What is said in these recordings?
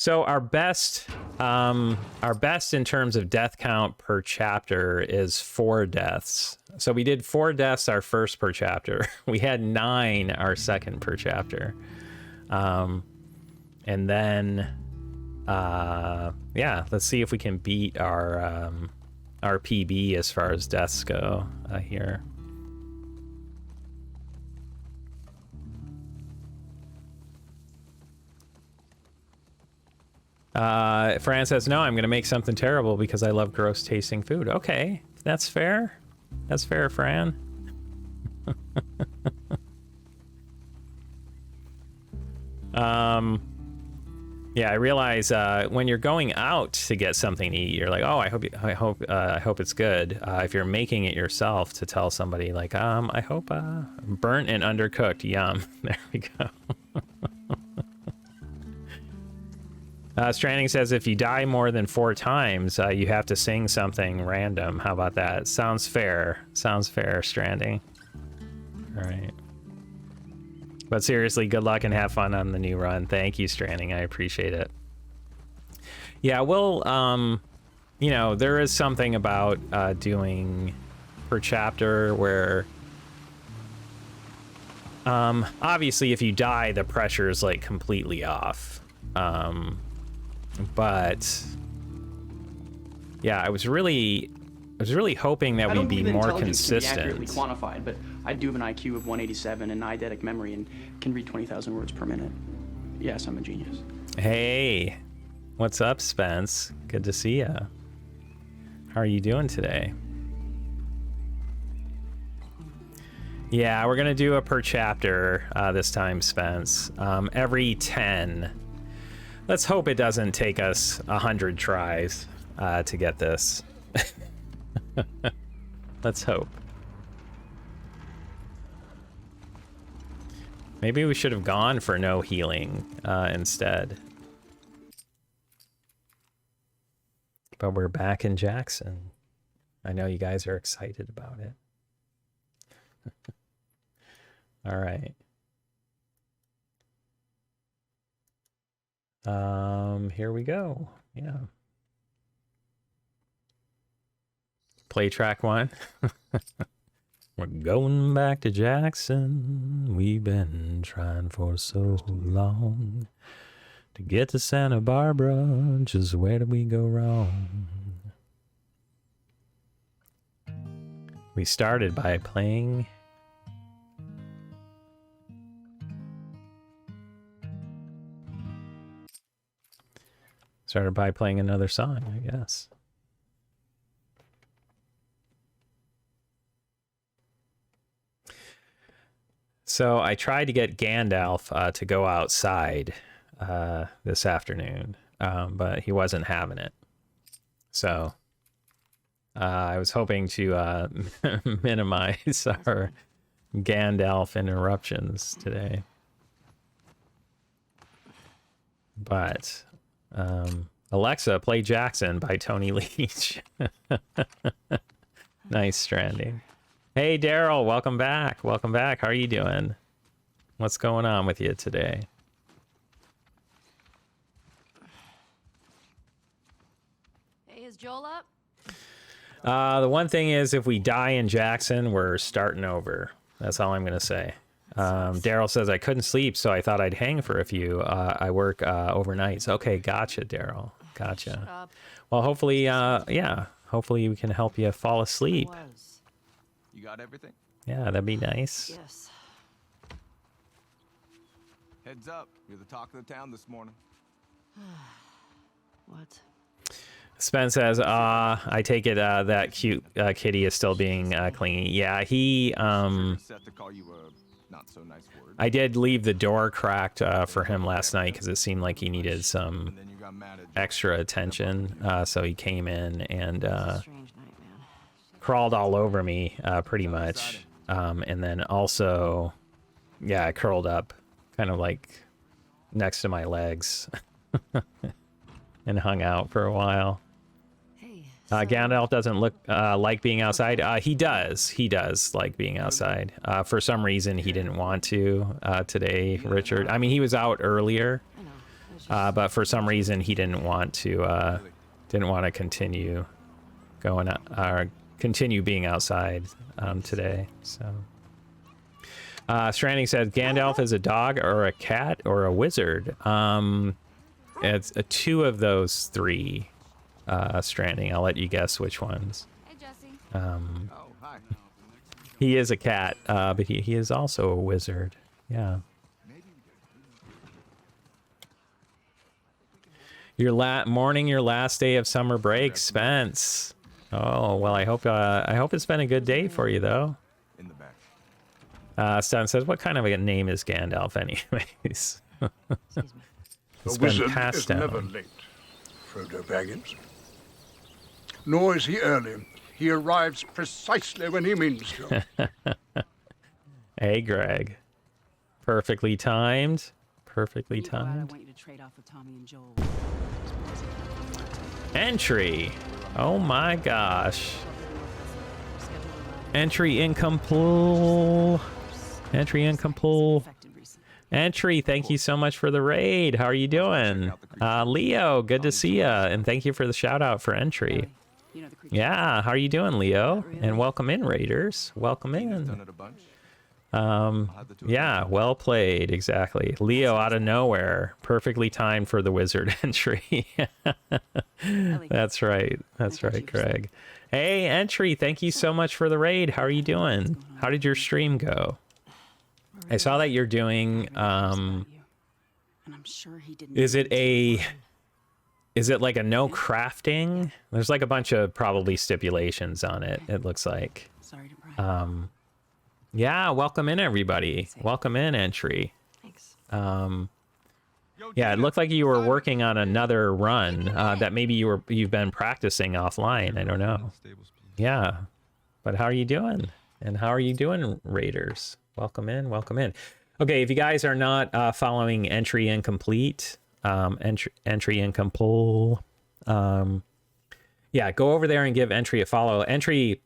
So our best in terms of death count per chapter is 4 deaths. So we did 4 deaths our first per chapter. We had 9 our second per chapter. And then yeah, let's see if we can beat our PB as far as deaths go here. Fran says, no, I'm going to make something terrible because I love gross tasting food. Okay, that's fair. That's fair, Fran. Yeah, I realize when you're going out to get something to eat, you're like, oh, I hope it's good. If you're making it yourself, to tell somebody like, I hope burnt and undercooked. Yum. There we go. Stranding says, if you die more than 4 times, you have to sing something random. How about that? Sounds fair. Sounds fair, Stranding. All right. But seriously, good luck and have fun on the new run. Thank you, Stranding. I appreciate it. Yeah, we'll, you know, there is something about doing per chapter where, obviously, if you die, the pressure is like completely off. But yeah, I was really hoping that we'd be more consistent. Can be accurately quantified, but I do have an IQ of 187 and eidetic memory and can read 20,000 words per minute. Yes, I'm a genius. Hey, what's up, Spence? Good to see ya. How are you doing today? Yeah, we're gonna do a per chapter this time, Spence. Every 10. Let's hope it doesn't take us 100 tries to get this. Let's hope. Maybe we should have gone for no healing instead. But we're back in Jackson. I know you guys are excited about it. All right. Here we go. Yeah. Play track 1. We're going back to Jackson. We've been trying for so long to get to Santa Barbara. Just where did we go wrong? We started by playing another song, I guess. So I tried to get Gandalf to go outside this afternoon, but he wasn't having it. So I was hoping to minimize our Gandalf interruptions today. But Alexa, play Jackson by Tony Leach. Nice, Stranding. Hey, Daryl, welcome back. Welcome back. How are you doing? What's going on with you today? Hey, is Joel up? The one thing is, if we die in Jackson, we're starting over. That's all I'm going to say. Daryl says, I couldn't sleep, so I thought I'd hang for a few. I work overnights. Okay, gotcha, Daryl. Gotcha. Well, hopefully, yeah, hopefully we can help you fall asleep. You got everything? Yeah, that'd be nice. Yes. Heads up, you're the talk of the town this morning. What? Spence says, I take it that cute kitty is still being clingy. Yeah, he, Set to call you a not so nice word. I did leave the door cracked for him last night because it seemed like he needed some extra attention. So he came in and crawled all over me pretty much. And then also, yeah, I curled up kind of like next to my legs and hung out for a while. Gandalf doesn't look like being outside. He does like being outside. For some reason, he didn't want to today, Richard. I mean, he was out earlier, but for some reason he didn't want to continue going continue being outside today. So Stranding says Gandalf is a dog or a cat or a wizard. It's two of those three. Stranding, I'll let you guess which ones. Hey, Jesse. Oh, hi. He is a cat, but he is also a wizard. Yeah. Your last day of summer break, Spence. Oh well, I hope it's been a good day for you though. In the back. Stan says, "What kind of a name is Gandalf, anyways?" It's A been wizard passed is down. never late, Frodo Baggins. Nor is he early. He arrives precisely when he means to. Hey, Greg. Perfectly timed. Perfectly I timed. want you to trade off with Tommy and Joel. Entry. Oh my gosh. Entry incomplete. Entry incomplete. Entry, thank you so much for the raid. How are you doing? Leo, good to see ya. And thank you for the shout out for entry. You know the creature. Yeah, how are you doing, Leo? And welcome in, raiders. Welcome Done in. it a bunch. Yeah, well played. Exactly. Leo out of nowhere. Perfectly timed for the wizard entry. That's right. That's right, Greg. Hey, entry, thank you so much for the raid. How are you doing? How did your stream go? I saw that you're doing And I'm sure he didn't. is it like a no crafting? There's like a bunch of probably stipulations on it, it looks like. Sorry to pry. Yeah, welcome in everybody. Welcome in, entry. Thanks. Yeah, it looked like you were working on another run that maybe you've been practicing offline. I don't know. Yeah, but how are you doing? And how are you doing, raiders? Welcome in, welcome in. Okay, if you guys are not following entry incomplete, entry incomplete, yeah, go over there and give entry a follow. Entry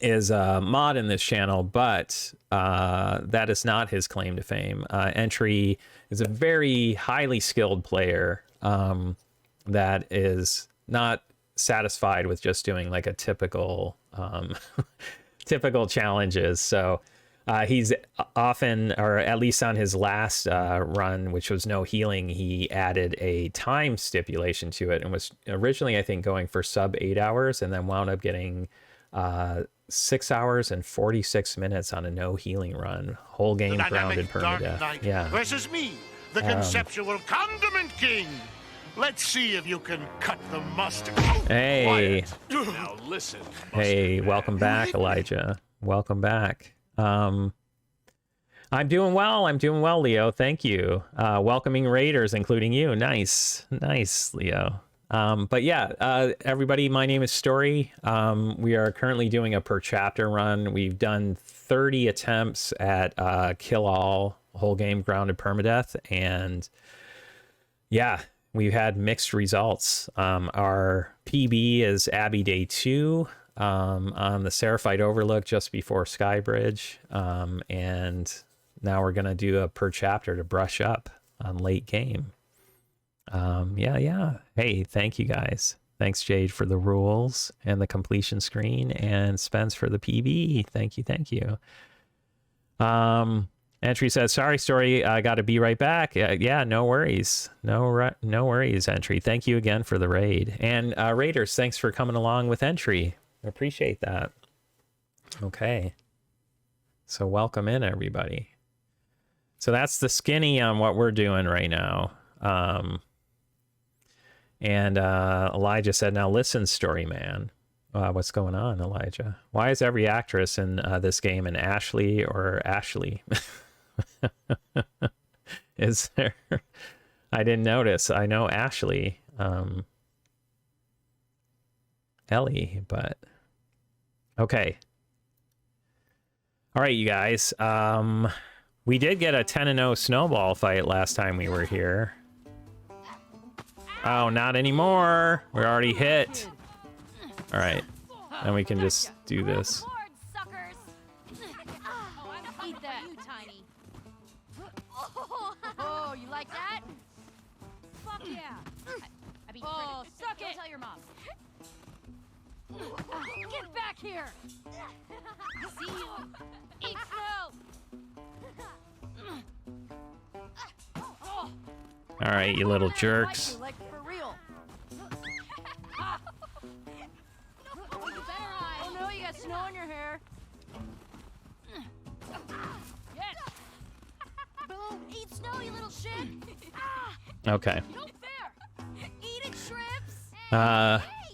is a mod in this channel, but that is not his claim to fame. Entry is a very highly skilled player that is not satisfied with just doing like a typical typical challenges. So he's often, or at least on his last run, which was no healing, he added a time stipulation to it and was originally, I think, going for sub 8 hours and then wound up getting 6 hours and 46 minutes on a no healing run. Whole game grounded permadeath. Yeah. Versus me, the conceptual condiment king. Let's see if you can cut the mustard. Hey. Now listen. Hey, welcome back, Elijah. Welcome back. I'm doing well. I'm doing well, Leo. Thank you. Welcoming raiders, including you. Nice. Nice, Leo. But yeah, everybody, my name is Story. We are currently doing a per chapter run. We've done 30 attempts at kill all whole game grounded permadeath, and yeah, we've had mixed results. Our PB is Abbey Day 2 on the Seraphite Overlook just before Skybridge, and now we're gonna do a per chapter to brush up on late game. Yeah. Hey, thank you guys. Thanks, Jade, for the rules and the completion screen, and Spence for the PB. Thank you. Entry says, sorry, Story, I got to be right back. Yeah, no worries. No worries, Entry. Thank you again for the raid. And raiders, thanks for coming along with Entry. I appreciate that. Okay. So welcome in, everybody. So that's the skinny on what we're doing right now. And Elijah said, now listen, Story Man. What's going on, Elijah? Why is every actress in this game an Ashley or Ashley? Is there? I didn't notice. I know Ashley, Ellie, but okay. All right, you guys. We did get a 10-0 snowball fight last time we were here. Oh, not anymore. We're already hit. All right. And we can just do this. Eat that. You tiny. Oh, you like that? I mean, Oh, suck don't it! tell your mom. Get back here! See you. Eat snow! All right, you little jerks. Like for real. Oh no, you got snow in your hair. Yes! Boom! Eat snow, you little shit. Okay. No fair! Eating shrimps.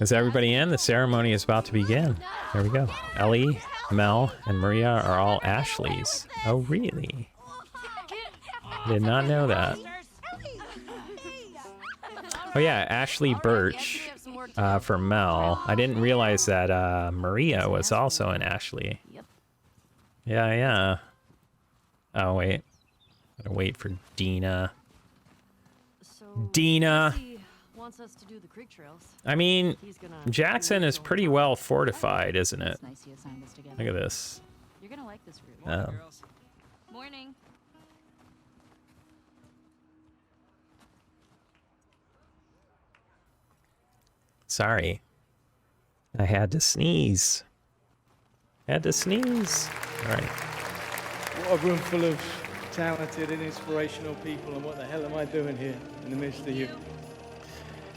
Is everybody in? The ceremony is about to begin. There we go. Ellie, Mel, and Maria are all Ashleys. Oh, really? Did not know that. Oh yeah, Ashley Birch for Mel. I didn't realize that Maria was also an Ashley. Yep. Yeah. Oh wait, gotta wait for Dina. So Dina. Jesse wants us to do the creek trails. I mean, He's gonna. Jackson is pretty well fortified, isn't it? It's nice he assigned us together. Look at this. You're gonna like this route. Oh. Morning. Sorry. I had to sneeze. All right. What a room full of talented and inspirational people, and what the hell am I doing here in the midst of you?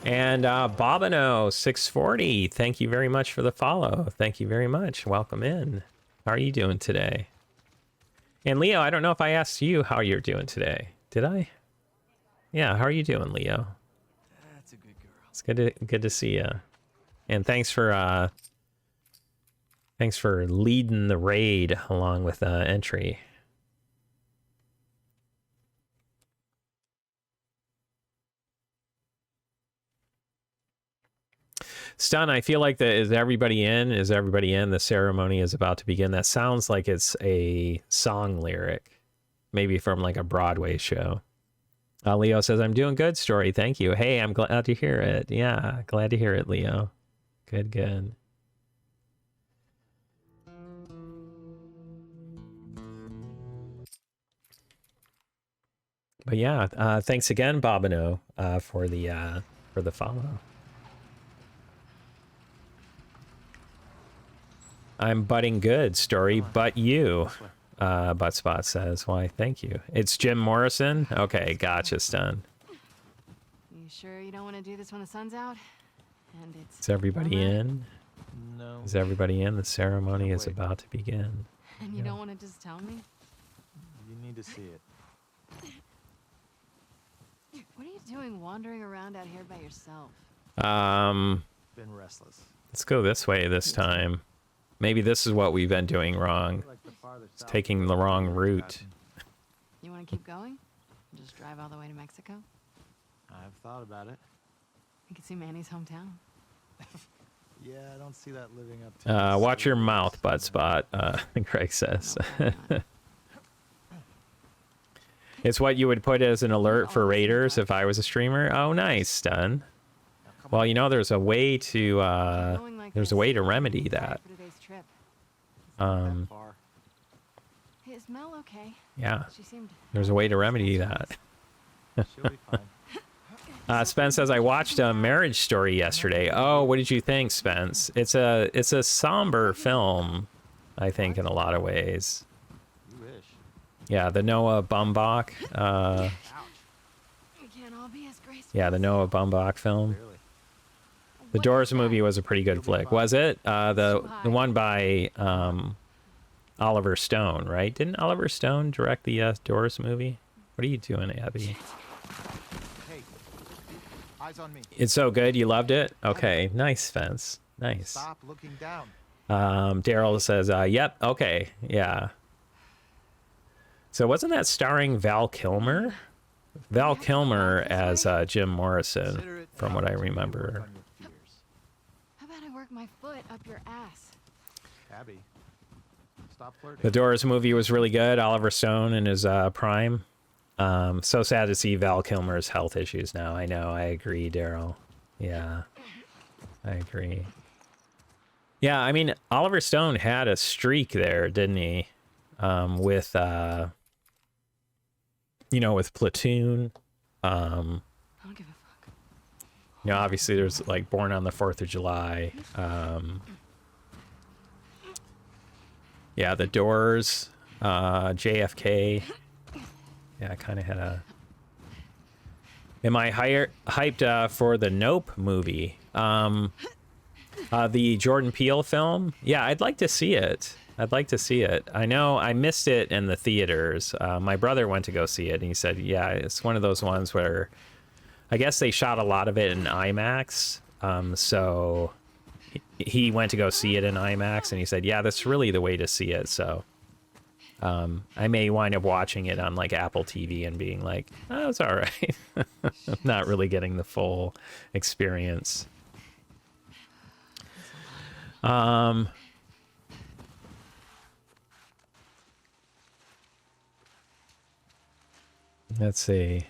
And Bobino 640, thank you very much for the follow. Thank you very much. Welcome in. How are you doing today? And Leo, I don't know if I asked you how you're doing today. Did I? Yeah, how are you doing, Leo? That's a good girl. It's good to see you. And thanks for leading the raid along with entry. Stun, I feel like is everybody in? Is everybody in? The ceremony is about to begin. That sounds like it's a song lyric, maybe from like a Broadway show. Leo says, I'm doing good, Story. Thank you. Hey, I'm glad to hear it. Yeah, glad to hear it, Leo. Good. But yeah, thanks again, Bobino, for the follow. I'm butting good, Story, but you, Buttspot says. Why, thank you. It's Jim Morrison? Okay, gotcha, Stun. You sure you don't want to do this when the sun's out? And it's. Is everybody in? No. Is everybody in? The ceremony is about to begin. And you don't want to just tell me? You need to see it. What are you doing wandering around out here by yourself? Been restless. Let's go this way this time. Maybe this is what we've been doing wrong. Like the farther It's south taking the wrong route. You want to keep going? Just drive all the way to Mexico? I've thought about it. You can see Manny's hometown. Yeah, I don't see that living up to Watch your mouth, Buttspot, Craig says. It's what you would put as an alert for raiders if I was a streamer. Oh, nice, Stun. Well, you know, there's a way to remedy that. Hey, is Mel okay? Yeah, She seemed. there's a way to remedy that. She'll be fine. Spence says, I watched a Marriage Story yesterday. Oh, what did you think, Spence? It's a somber film, I think, in a lot of ways. You wish. Yeah, the Noah Baumbach. We can't all be as graceful. Yeah, the Noah Baumbach film. Really. The Doors movie was a pretty good flick, was it? The one by Oliver Stone, right? Didn't Oliver Stone direct the Doors movie? What are you doing, Abby? Hey, eyes on me. It's so good, you loved it? Okay, nice, Fence. Nice. Stop looking down. Daryl says, yep, okay, yeah. So wasn't that starring Val Kilmer? Val Kilmer as Jim Morrison, from what I remember. How about I work my foot up your ass? Abby, stop flirting. The Doors movie was really good. Oliver Stone in his prime. So sad to see Val Kilmer's health issues now. I know. I agree, Daryl. Yeah, I agree. Yeah, I mean, Oliver Stone had a streak there, didn't he? With, with Platoon. I don't give a fuck. You know, obviously there's like Born on the 4th of July. Yeah, The Doors, JFK. Yeah, I kind of had a... Am I hyped for the Nope movie? The Jordan Peele film? Yeah, I'd like to see it. I'd like to see it. I know I missed it in the theaters. My brother went to go see it, and he said, yeah, it's one of those ones where I guess they shot a lot of it in IMAX. So he went to go see it in IMAX, and he said, yeah, that's really the way to see it. So I may wind up watching it on like Apple TV and being like, oh, it's all right. Not really getting the full experience. Let's see.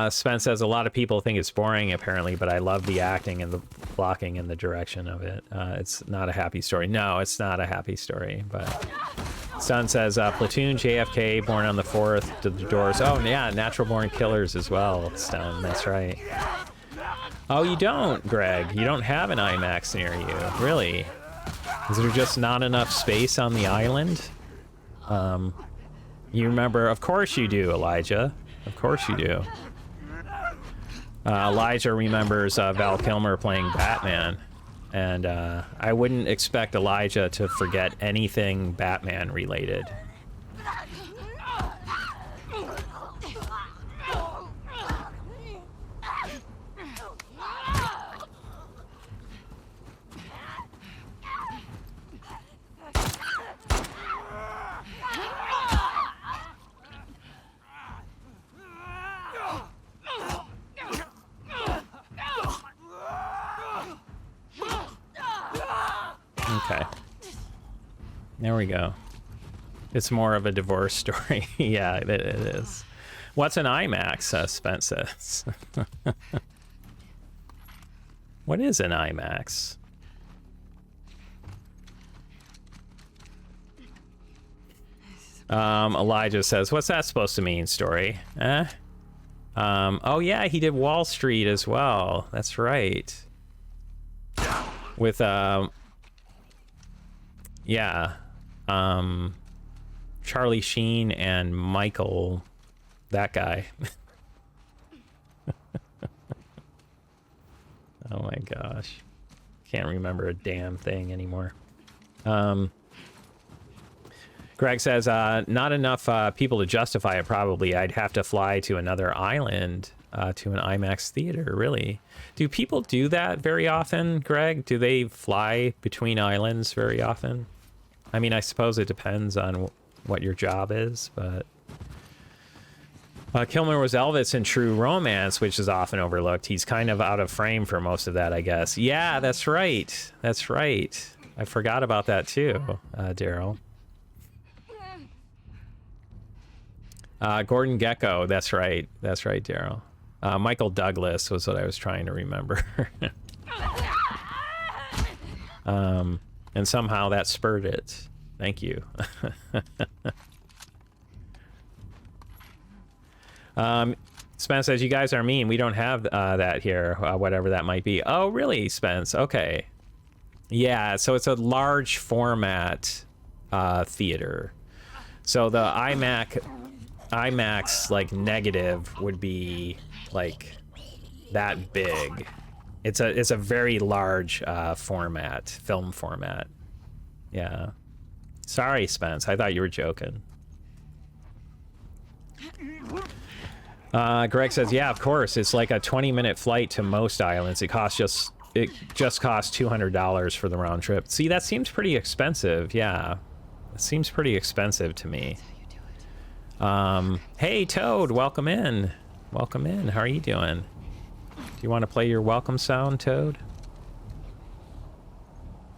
Spence says a lot of people think it's boring, apparently, but I love the acting and the blocking and the direction of it. It's not a happy story. No, it's not a happy story, but... Sun says, Platoon, JFK, Born on the 4th, to The Doors. Oh, yeah, Natural Born Killers as well, Stone. That's right. Oh, you don't, Greg. You don't have an IMAX near you. Really? Is there just not enough space on the island? You remember... Of course you do, Elijah. Of course you do. Elijah remembers Val Kilmer playing Batman. And I wouldn't expect Elijah to forget anything Batman related. Okay. There we go. It's more of a divorce story. Yeah, it is. What's an IMAX, Spence says. What is an IMAX? Elijah says, what's that supposed to mean, story? Oh yeah, he did Wall Street as well. That's right. With, yeah, Charlie Sheen and Michael, that guy. Oh my gosh. Can't remember a damn thing anymore. Greg says, not enough people to justify it, probably. I'd have to fly to another island to an IMAX theater, really. Do people do that very often, Greg? Do they fly between islands very often? I mean, I suppose it depends on what your job is, but... Kilmer was Elvis in True Romance, which is often overlooked. He's kind of out of frame for most of that, I guess. Yeah, that's right. That's right. I forgot about that too, Daryl. Gordon Gekko, that's right. That's right, Daryl. Michael Douglas was what I was trying to remember. And somehow that spurred it. Thank you. Spence says, you guys are mean. We don't have that here, whatever that might be. Oh, really, Spence? Okay. Yeah, so it's a large format theater. So the IMAX like negative would be like that big. It's a very large format, film format. Yeah. Sorry, Spence. I thought you were joking. Greg says, yeah, of course. It's like a 20-minute flight to most islands. It just costs $200 for the round trip. See, that seems pretty expensive. Yeah. It seems pretty expensive to me. Hey, Toad, welcome in. Welcome in. How are you doing? Do you want to play your welcome sound, Toad?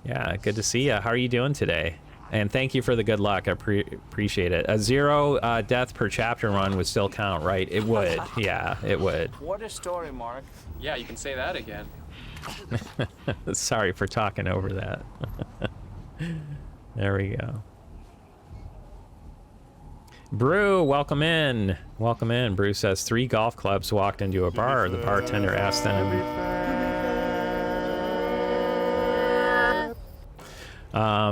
Yeah, good to see you. How are you doing today? And thank you for the good luck. I appreciate it. A 0 death per chapter run would still count, right? It would. Yeah, it would. What a story, Mark. Yeah, you can say that again. Sorry for talking over that. There we go. Brew, welcome in. Welcome in. Brew says 3 golf clubs walked into a bar. The bartender asked them.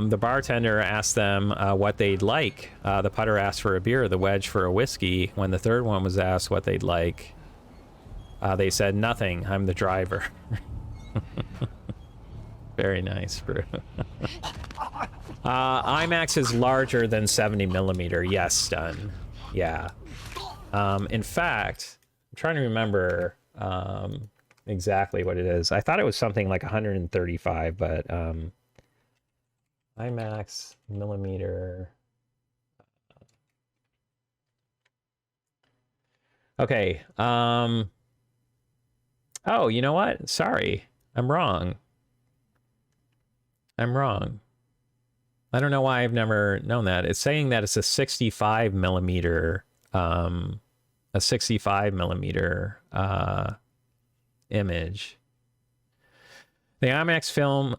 The bartender asked them what they'd like. The putter asked for a beer, the wedge for a whiskey. When the third one was asked what they'd like, they said nothing. I'm the driver. Very nice, Brew. IMAX is larger than 70 millimeter. Yes, Stun. Yeah. In fact, I'm trying to remember exactly what it is. I thought it was something like 135, but IMAX millimeter. Okay. Oh, you know what? Sorry. I'm wrong. I don't know why I've never known that. It's saying that it's a 65 millimeter, image. The IMAX film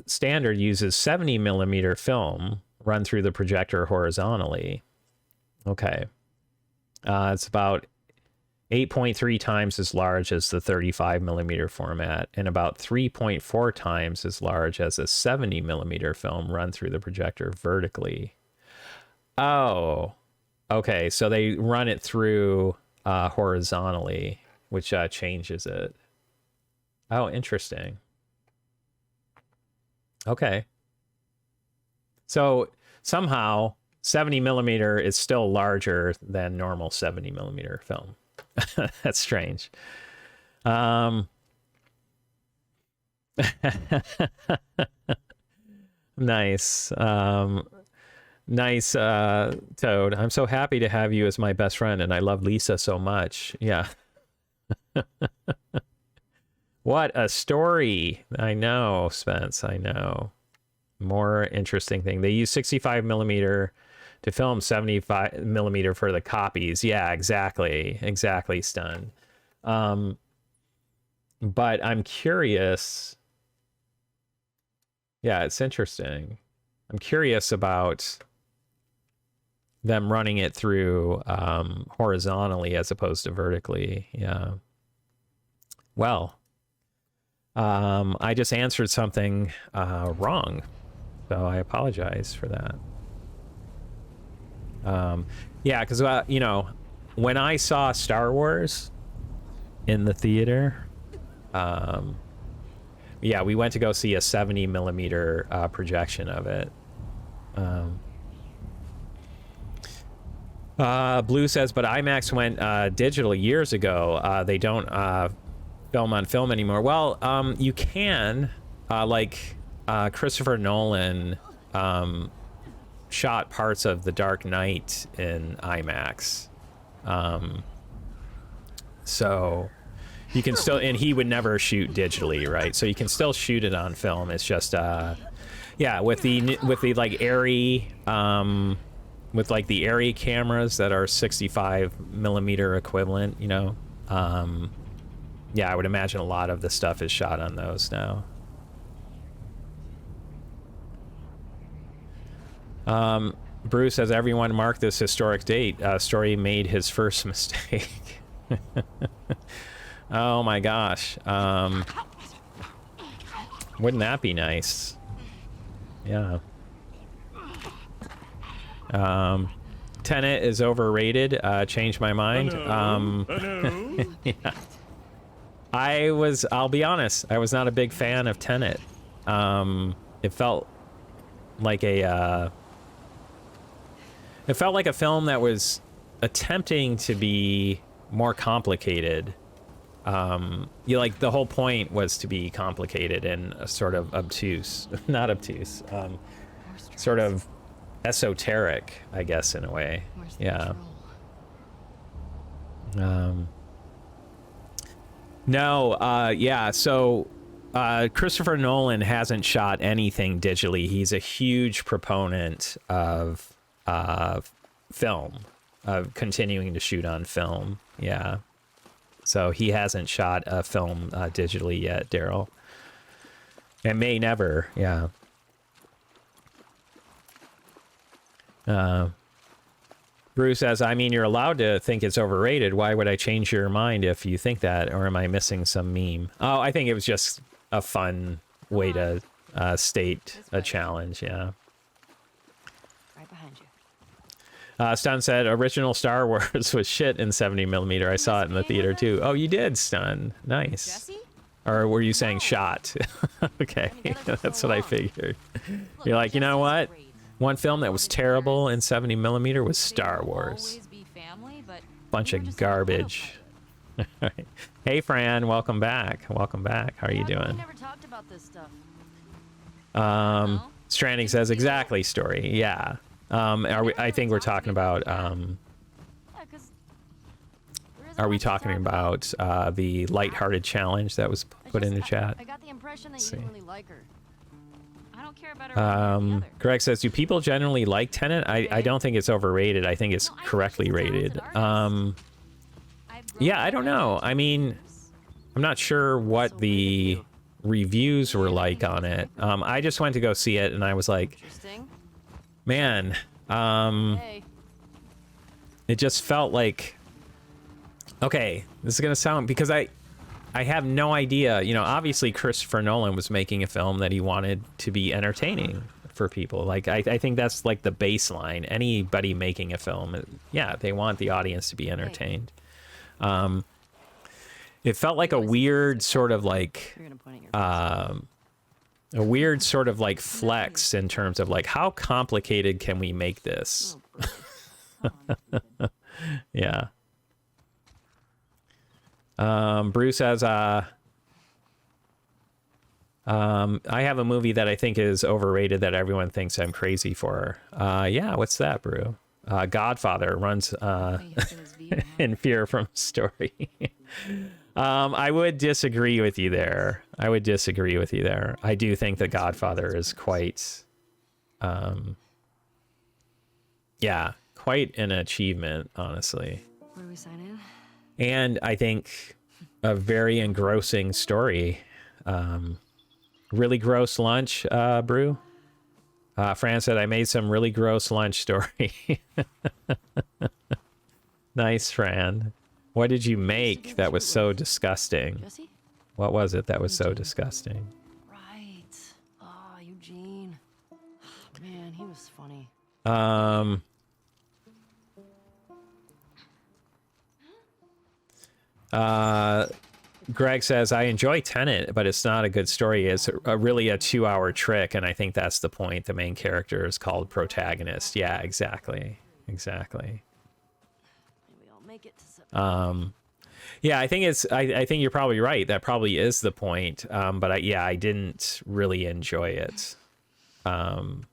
standard uses 70 millimeter film run through the projector horizontally. Okay. It's about 8.3 times as large as the 35 millimeter format and about 3.4 times as large as a 70 millimeter film run through the projector vertically. Oh, okay. So they run it through horizontally, which changes it. Oh, interesting. Okay. So somehow 70 millimeter is still larger than normal 70 millimeter film. That's strange. Nice. Nice, Toad. I'm so happy to have you as my best friend, and I love Lisa so much. Yeah. What a story. I know, Spence. I know. More interesting thing. They use 65 millimeter to film 75 millimeter for the copies. Yeah, exactly. Exactly, Stun. But I'm curious. Yeah, it's interesting. I'm curious about them running it through horizontally as opposed to vertically. Yeah. Well, I just answered something wrong, so I apologize for that. Yeah, because you know, when I saw Star Wars in the theater, yeah, we went to go see a 70 millimeter projection of it. Blue says, but IMAX went digital years ago. They don't film on film anymore. Well, you can, like Christopher Nolan shot parts of The Dark Knight in IMAX. So you can still, and he would never shoot digitally, right? So you can still shoot it on film. It's just, yeah, with the like with like the Arri cameras that are 65 millimeter equivalent, you know. Yeah, I would imagine a lot of the stuff is shot on those now. Bruce says, everyone mark this historic date. Story made his first mistake. Oh my gosh. Wouldn't that be nice? Yeah. Tenet is overrated. Changed my mind. Yeah. I'll be honest, I was not a big fan of Tenet. It felt like a film that was attempting to be more complicated. Like the whole point was to be complicated and sort of obtuse, not obtuse, sort of esoteric, I guess, in a way. Yeah. No, yeah, so Christopher Nolan hasn't shot anything digitally. He's a huge proponent of film, of continuing to shoot on film. Yeah. So he hasn't shot a film digitally yet, Daryl. And may never, yeah. Bruce says, I mean, you're allowed to think it's overrated. Why would I change your mind if you think that? Or am I missing some meme? Oh, I think it was just a fun way to state a challenge, yeah. Right behind you. Stun said, original Star Wars was shit in 70mm. I saw it in the theater, too. Oh, you did, Stun. Nice. Jesse? Or were you saying shot? Okay, that's what I figured. You're like, you know what? One film that was terrible in 70mm was Star Wars. Bunch of garbage. Alright. Hey, Fran, welcome back. Welcome back. How are you doing? Never talked about this stuff. Stranding says, exactly, story. Yeah. I think we're talking about, are we talking about the lighthearted challenge that was put in the chat? I got the impression that you didn't really like her. I don't care about her. Greg says, do people generally like Tenet? I don't think it's overrated. I think it's correctly rated. Yeah, I don't know. I mean, I'm not sure what the reviews were like on it. I just went to go see it and I was like, man, it just felt like, okay, this is gonna sound, because I have no idea, you know, obviously Christopher Nolan was making a film that he wanted to be entertaining for people. Like, I think that's like the baseline. Anybody making a film, yeah, they want the audience to be entertained. It felt like a weird sort of like, flex in terms of like, how complicated can we make this? Yeah. Bruce says, I have a movie that I think is overrated that everyone thinks I'm crazy for. Yeah, what's that, Brew? Godfather runs in fear from story. I would disagree with you there. I do think that Godfather is quite, yeah, quite an achievement, honestly. Where do we sign in? And I think a very engrossing story. Really gross lunch, Brew. Fran said, I made some really gross lunch story. Nice, Fran. What did you make that was so disgusting? Jesse? What was it that was so disgusting? Right. Oh, Eugene. Man, he was funny. Greg says, I enjoy Tenet, but it's not a good story. It's really a 2-hour trick, and I think that's the point. The main character is called protagonist. Yeah, exactly. Exactly. Yeah, I think it's, I think you're probably right. That probably is the point. But I didn't really enjoy it. And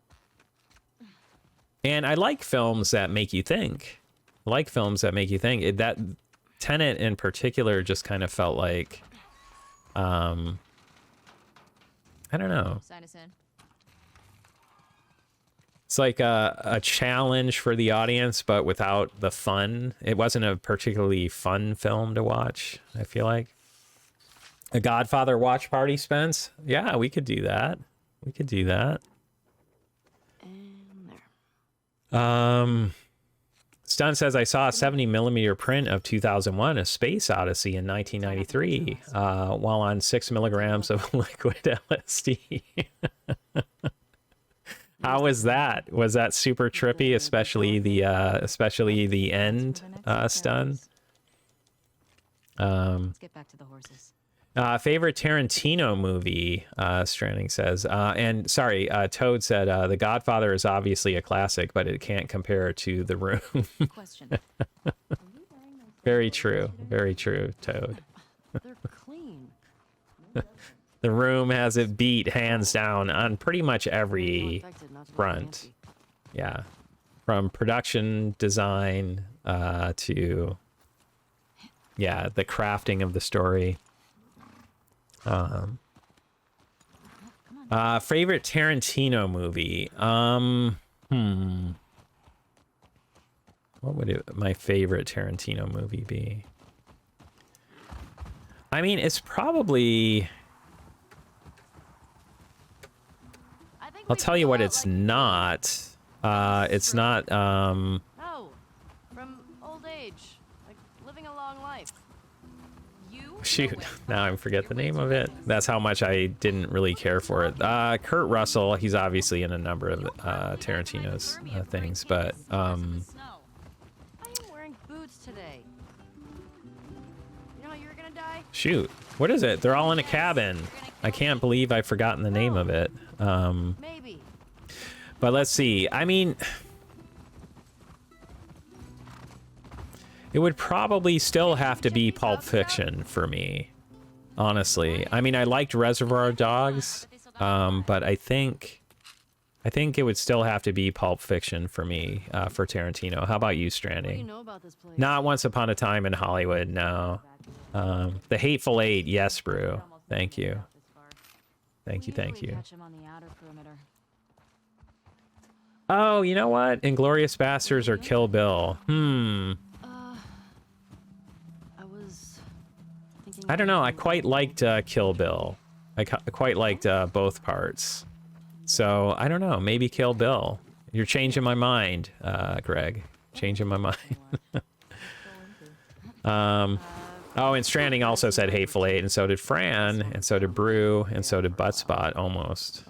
I like films that make you think. That Tenet in particular just kind of felt like, I don't know. Sign us in. It's like a challenge for the audience, but without the fun. It wasn't a particularly fun film to watch, I feel like. A Godfather watch party, Spence? Yeah, we could do that. And there. Stun says, I saw a 70mm print of 2001, A Space Odyssey in 1993, while on 6 milligrams of liquid LSD. How was that? Was that super trippy, especially the end, Stun? Let's get back to the horses. Favorite Tarantino movie, Stranding says. And sorry, Toad said, The Godfather is obviously a classic, but it can't compare to The Room. Question. Very true, Toad. They're clean. The Room has it beat hands down on pretty much every front. Yeah. From production design to, yeah, the crafting of the story. Favorite Tarantino movie? What would my favorite Tarantino movie be? I mean, it's probably, I'll tell you what it's not. It's not, No. From old age, like living a long life. You? Shoot, now I forget the name of it. That's how much I didn't really care for it. Kurt Russell, he's obviously in a number of Tarantino's things, but I am wearing boots today. You know how you were gonna die? shoot, what is it? They're all in a cabin. I can't believe I've forgotten the name of it. Maybe. But let's see. I mean, it would probably still have to be Pulp Fiction for me, honestly. I mean, I liked Reservoir Dogs, but I think it would still have to be Pulp Fiction for me, for Tarantino. How about you, Stranding? What do you know about this place? Not Once Upon a Time in Hollywood, no. The Hateful Eight, yes, Brew. Thank you. Thank you, thank you. Catch him on the outer perimeter. Oh, you know what? Inglourious Basterds or Kill Bill? I was thinking. I don't know. I quite liked Kill Bill. I quite liked both parts. So, I don't know. Maybe Kill Bill. You're changing my mind, Greg. Changing my mind. Oh, and Stranding also said Hateful Eight, and so did Fran, and so did Brew, and so did Buttspot, almost.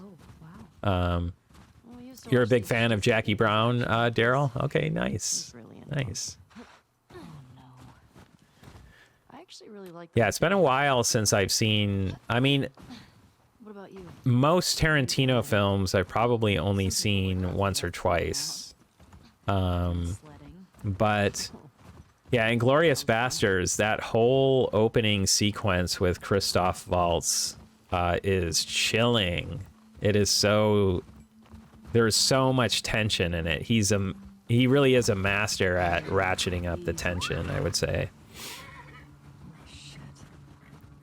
You're a big fan of Jackie Brown, Daryl? Okay, nice. Nice. I actually really like. Yeah, it's been a while since I've seen... I mean, What about you? most Tarantino films I've probably only seen once or twice. But... yeah, Inglourious Basterds, that whole opening sequence with Christoph Waltz is chilling. It is so... there's so much tension in it. He really is a master at ratcheting up the tension, I would say.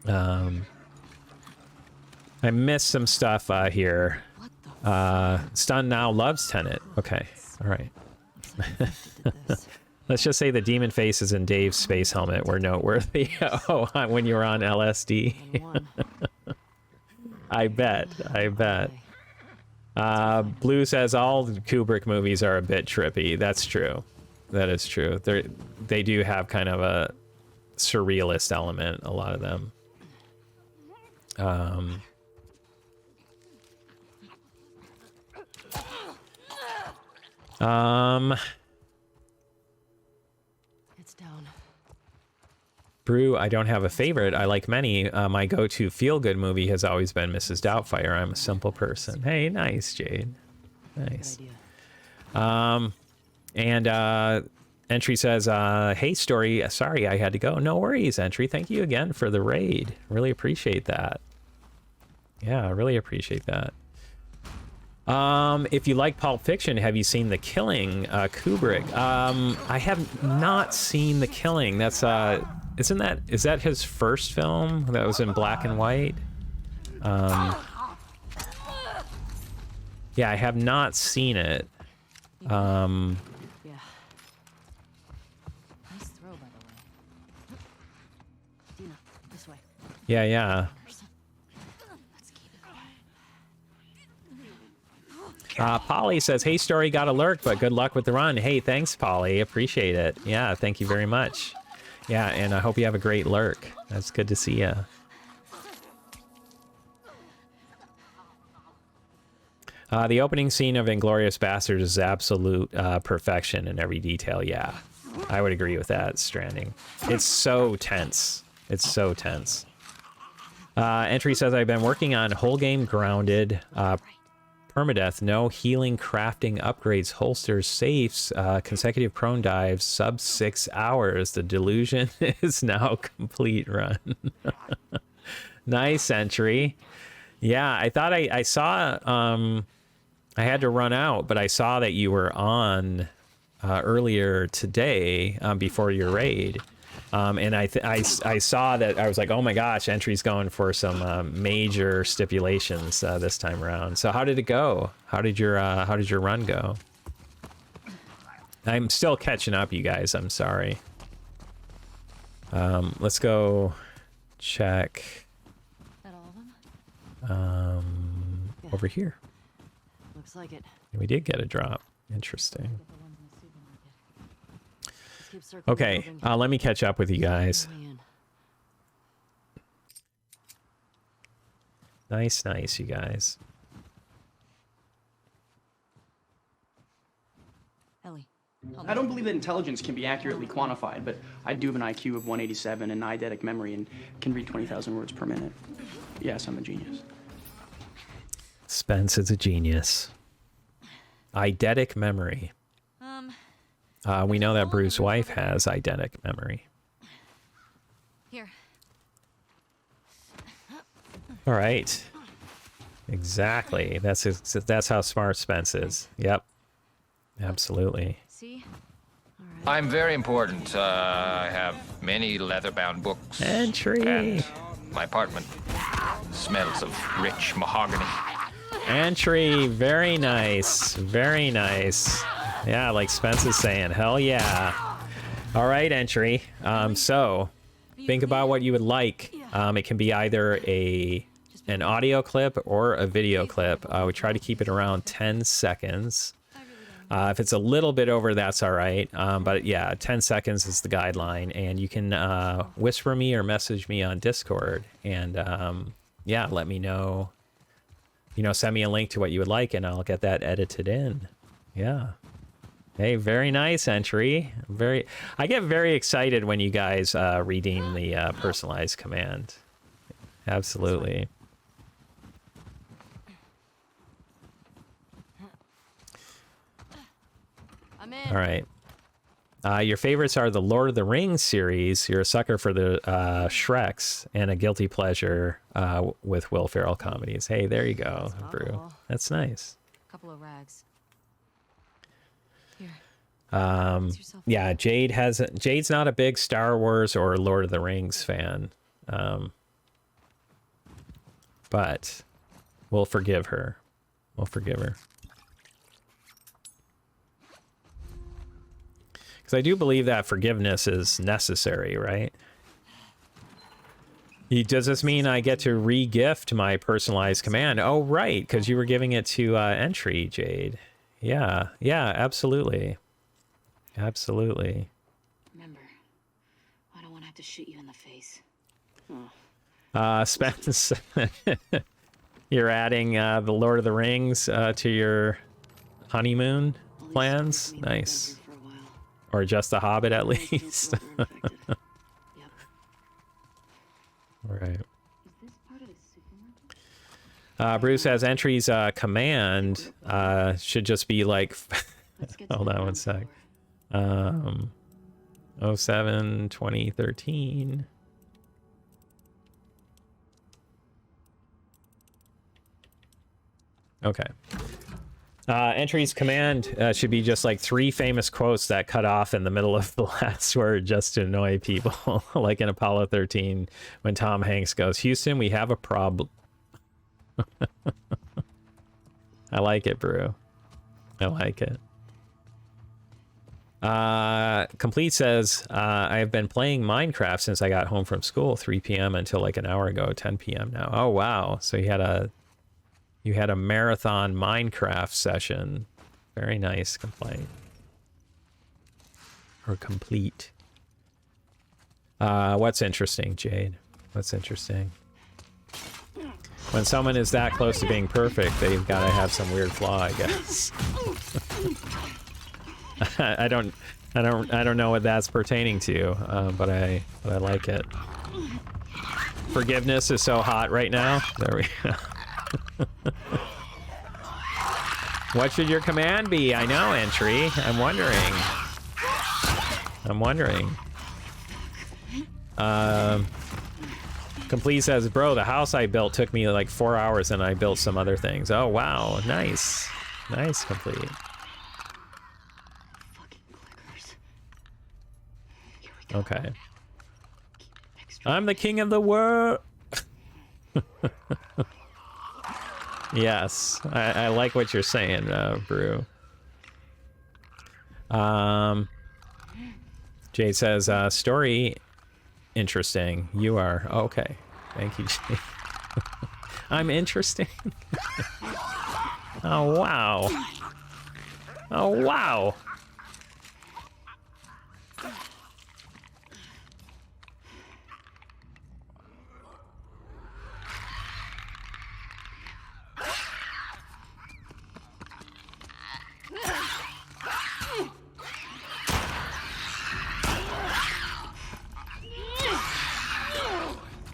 I missed some stuff here. Stun now loves Tenet. Okay, all right. Let's just say the demon faces in Dave's space helmet were noteworthy. Oh, when you were on LSD. I bet. Blue says all Kubrick movies are a bit trippy. That's true. That is true. They do have kind of a surrealist element, a lot of them. It's down. Brew, I don't have a favorite. I like many. My go-to feel-good movie has always been Mrs. Doubtfire. I'm a simple person. Hey, nice, Jade. Nice. And Entry says, hey, Story, sorry I had to go. No worries, Entry. Thank you again for the raid. Really appreciate that. Yeah, I really appreciate that. If you like Pulp Fiction, have you seen The Killing, Kubrick? I have not seen The Killing. That's, is that his first film that was in black and white? Yeah, I have not seen it. Yeah. Nice throw, by the way. Dina, this way. Yeah. Polly says, hey, Story, got a lurk, but good luck with the run. Hey, thanks, Polly. Appreciate it. Yeah, thank you very much. Yeah, and I hope you have a great lurk. That's good to see you. The opening scene of Inglourious Basterds is absolute perfection in every detail. Yeah, I would agree with that, Stranding. It's so tense. It's so tense. Entry says, I've been working on whole game grounded, permadeath, no healing, crafting, upgrades, holsters, safes, consecutive prone dives, sub 6 hours. The delusion is now complete. Run. Nice, Entry. Yeah, I thought I saw, I had to run out, but I saw that you were on earlier today before your raid. And I saw that. I was like, oh my gosh, Entry's going for some major stipulations this time around. So how did it go? How did your run go? I'm still catching up, you guys. I'm sorry. Let's go check. That all of them? Over here. Looks like it. We did get a drop. Interesting. keep circling the Okay, building. let me catch up with you guys. Way in. Nice, nice, you guys. Ellie, help I me. don't believe that intelligence can be accurately quantified, but I do have an IQ of 187 and eidetic memory and can read 20,000 words per minute. Yes, I'm a genius. Spence is a genius. Eidetic memory. We know that Bruce's wife has eidetic memory. Here. All right. Exactly. That's how smart Spence is. Yep. Absolutely. See? I'm very important. I have many leather-bound books. Entry. And my apartment smells of rich mahogany. Entry. Very nice. Very nice. Yeah, like Spence is saying, hell yeah. All right, Entry. So think about what you would like. It can be either an audio clip or a video clip. We try to keep it around 10 seconds. If it's a little bit over, that's all right. But yeah, 10 seconds is the guideline. And you can whisper me or message me on Discord. And yeah, let me know. You know, send me a link to what you would like, and I'll get that edited in. Yeah. Hey, very nice, Entry. I get very excited when you guys redeem the personalized command. Absolutely. I'm in. All right. Your favorites are the Lord of the Rings series. You're a sucker for the Shreks, and a guilty pleasure with Will Ferrell comedies. Hey, there you go, Brew. That's nice. Couple of rags. Here. Yeah, Jade's not a big Star Wars or Lord of the Rings fan. But we'll forgive her. We'll forgive her. Because I do believe that forgiveness is necessary, right? Does this mean I get to re-gift my personalized command? Oh, right, because you were giving it to Entry, Jade. Yeah, absolutely. Absolutely. Remember, I don't want to have to shoot you in the face. Spence, you're adding the Lord of the Rings to your honeymoon plans? Nice. Or just the Hobbit, at least. All right. Bruce has Entry's command should just be like hold on one sec. 07 2013. Okay. Entry's command should be just like 3 famous quotes that cut off in the middle of the last word just to annoy people. Like in Apollo 13 when Tom Hanks goes, "Houston, we have a problem." I like it, Brew. I like it. Complete says, I have been playing Minecraft since I got home from school, 3 p.m. until like an hour ago, 10 p.m. now. Oh, wow. So you had a marathon Minecraft session. Very nice, Complete. Or Complete. What's interesting, Jade? What's interesting? When someone is that close to being perfect, they've got to have some weird flaw, I guess. I don't know what that's pertaining to, but I like it. Forgiveness is so hot right now. There we go. What should your command be? I know, Entry. I'm wondering. Complete says, bro, the house I built took me like 4 hours and I built some other things. Oh, wow. Nice. Nice, Complete. Okay. I'm the king of the world. Yes, I like what you're saying, Brew. Jade says, story interesting. You are. Okay. Thank you, Jade. I'm interesting. Oh, wow. Oh, wow.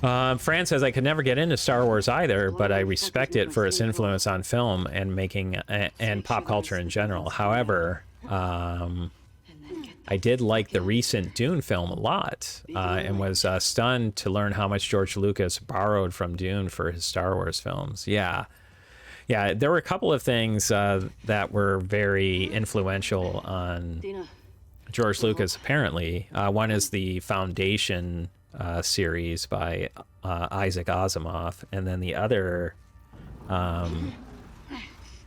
Fran says, I could never get into Star Wars either, but I respect it for its influence on film and making and pop culture in general. However, I did like the recent Dune film a lot, and was stunned to learn how much George Lucas borrowed from Dune for his Star Wars films. Yeah, there were a couple of things that were very influential on George Lucas, apparently. One is the Foundation series by Isaac Asimov, and then the other,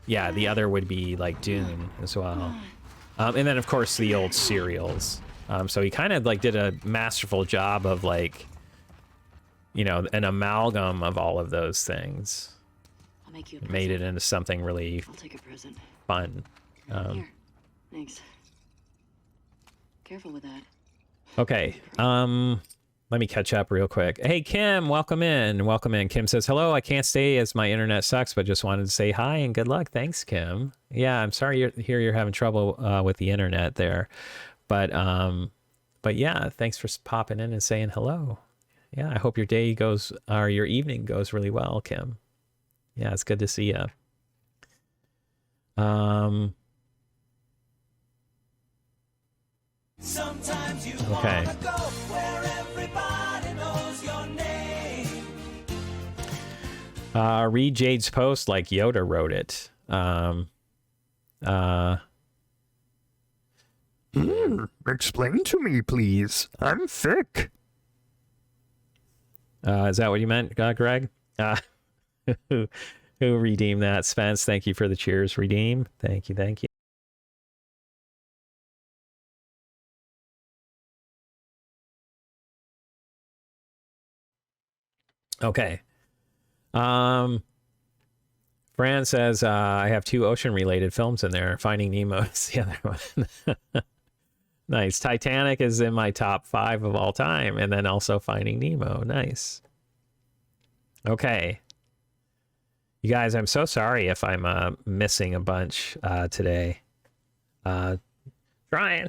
the other would be like Dune as well. And then, of course, the old serials. So he kind of like did a masterful job of like, you know, an amalgam of all of those things. I'll make you made it into something really I'll take a present. fun. Here. Thanks. Careful with that. Okay. Let me catch up real quick. Hey, Kim, welcome in. Welcome in. Kim says, hello, I can't stay as my internet sucks, but just wanted to say hi and good luck. Thanks, Kim. Yeah, I'm sorry you're having trouble with the internet there. But yeah, thanks for popping in and saying hello. Yeah, I hope your day goes, or your evening goes really well, Kim. Yeah, it's good to see you. Sometimes you okay. wanna go where everybody knows your name. Read Jade's post like Yoda wrote it. Explain to me, please. I'm thick. Is that what you meant, Greg? Who redeemed that? Spence, thank you for the cheers. Redeem. Thank you. Okay. Fran says, I have 2 ocean-related films in there. Finding Nemo is the other one. Nice. Titanic is in my top 5 of all time, and then also Finding Nemo. Nice. Okay. You guys, I'm so sorry if I'm missing a bunch today. Trying.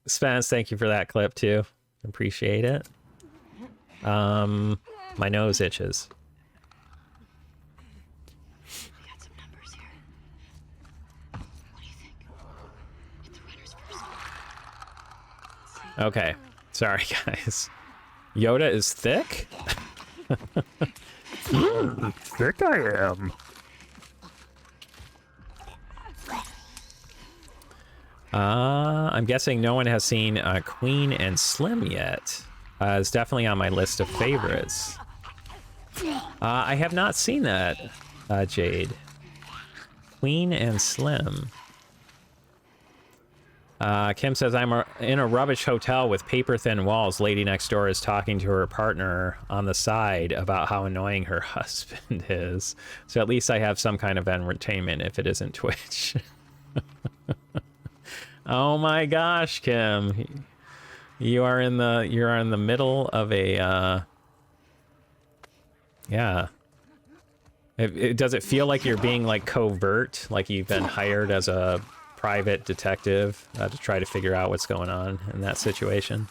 Spence, thank you for that clip, too. Appreciate it. My nose itches. We got some numbers here. What do you think? Hit the runners first. Okay. Sorry, guys. Yoda is thick? Thick I am. I'm guessing no one has seen Queen and Slim yet. It's definitely on my list of favorites. I have not seen that, Jade. Queen and Slim. Kim says, I'm in a rubbish hotel with paper-thin walls. Lady next door is talking to her partner on the side about how annoying her husband is. So at least I have some kind of entertainment if it isn't Twitch. Oh my gosh, Kim. You're in the middle of a yeah. Does it feel like you're being like covert, like you've been hired as a private detective to try to figure out what's going on in that situation?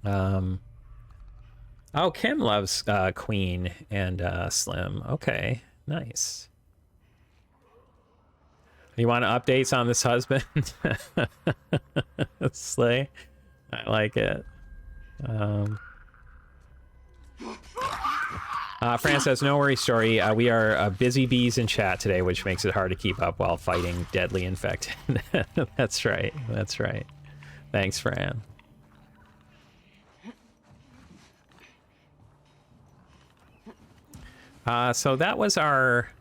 Oh, Kim loves Queen and Slim. Okay, nice. You want updates on this husband? Slay. I like it. Fran says, no worries, Story. We are busy bees in chat today, which makes it hard to keep up while fighting deadly infected. That's right. That's right. Thanks, Fran. So that was our...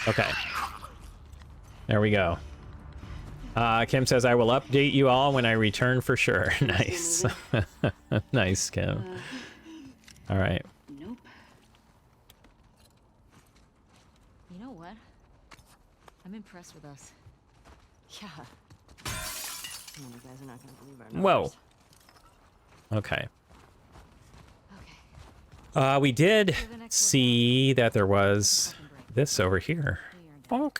Okay. There we go. Kim says, I will update you all when I return for sure. Nice. Nice, Kim. All right. Nope. You know what? I'm impressed with us. Yeah. Some of you guys are not gonna believe our numbers. Whoa. Okay. We did see that there was this over here. Bonk.